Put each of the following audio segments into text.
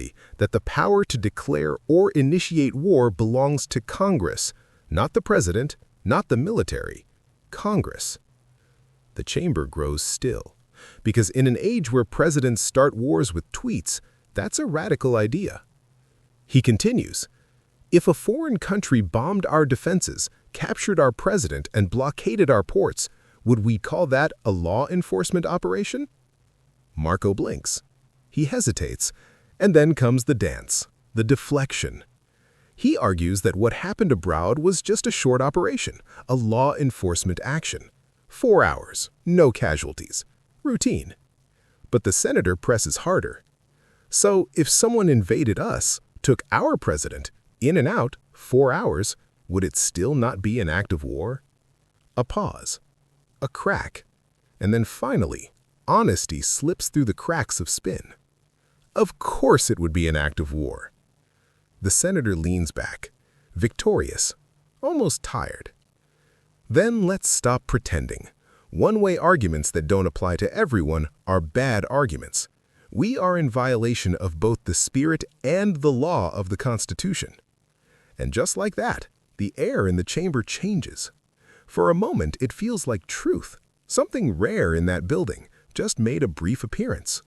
clearly that the power to declare or initiate war belongs to Congress, not the president, not the military, Congress. The chamber grows still, because in an age where presidents start wars with tweets, that's a radical idea. He continues, "If a foreign country bombed our defenses, captured our president, and blockaded our ports, would we call that a law enforcement operation?" Marco blinks. He hesitates, and then comes the dance, the deflection. He argues that what happened abroad was just a short operation, a law enforcement action. 4 hours, no casualties, routine. But the senator presses harder. So if someone invaded us, took our president, in and out, 4 hours, would it still not be an act of war? A pause, a crack, and then finally, honesty slips through the cracks of spin. Of course it would be an act of war. The senator leans back, victorious, almost tired. Then let's stop pretending. One-way arguments that don't apply to everyone are bad arguments. We are in violation of both the spirit and the law of the Constitution. And just like that, the air in the chamber changes. For a moment, it feels like truth. Something rare in that building just made a brief appearance.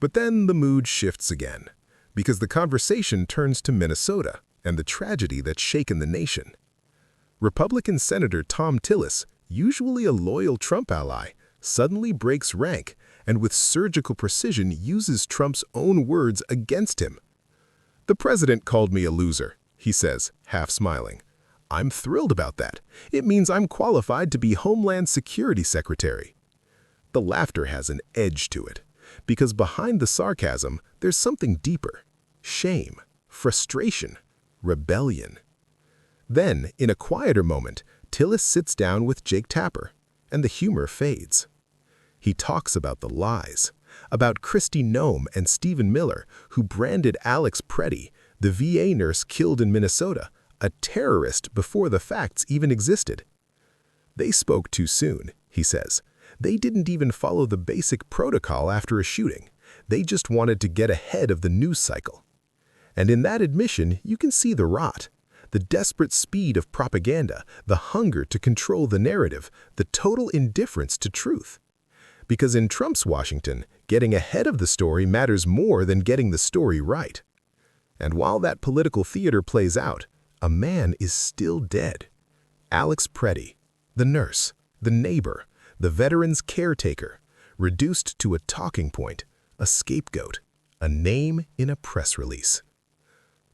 But then the mood shifts again, because the conversation turns to Minnesota and the tragedy that's shaken the nation. Republican Senator Thom Tillis, usually a loyal Trump ally, suddenly breaks rank and with surgical precision uses Trump's own words against him. "The president called me a loser," he says, half smiling. "I'm thrilled about that. It means I'm qualified to be Homeland Security Secretary." The laughter has an edge to it, because behind the sarcasm, there's something deeper: shame, frustration, rebellion. Then, in a quieter moment, Tillis sits down with Jake Tapper, and the humor fades. He talks about the lies, about Kristi Noem and Stephen Miller, who branded Alex Preddy, the VA nurse killed in Minnesota, a terrorist before the facts even existed. "They spoke too soon," he says. "They didn't even follow the basic protocol after a shooting. They just wanted to get ahead of the news cycle." And in that admission, you can see the rot, the desperate speed of propaganda, the hunger to control the narrative, the total indifference to truth. Because in Trump's Washington, getting ahead of the story matters more than getting the story right. And while that political theater plays out, a man is still dead. Alex Preddy, the nurse, the neighbor, the veteran's caretaker, reduced to a talking point, a scapegoat, a name in a press release.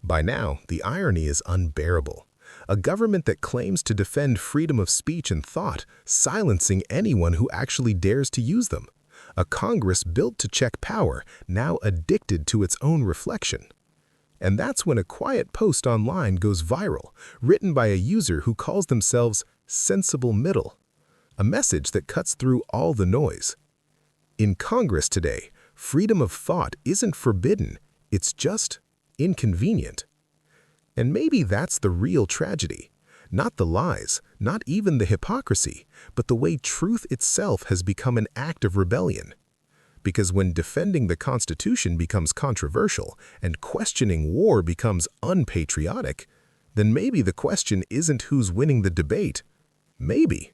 By now, the irony is unbearable. A government that claims to defend freedom of speech and thought, silencing anyone who actually dares to use them. A Congress built to check power, now addicted to its own reflection. And that's when a quiet post online goes viral, written by a user who calls themselves Sensible Middle, a message that cuts through all the noise. In Congress today, freedom of thought isn't forbidden, it's just inconvenient. And maybe that's the real tragedy. Not the lies, not even the hypocrisy, but the way truth itself has become an act of rebellion. Because when defending the Constitution becomes controversial and questioning war becomes unpatriotic, then maybe the question isn't who's winning the debate. Maybe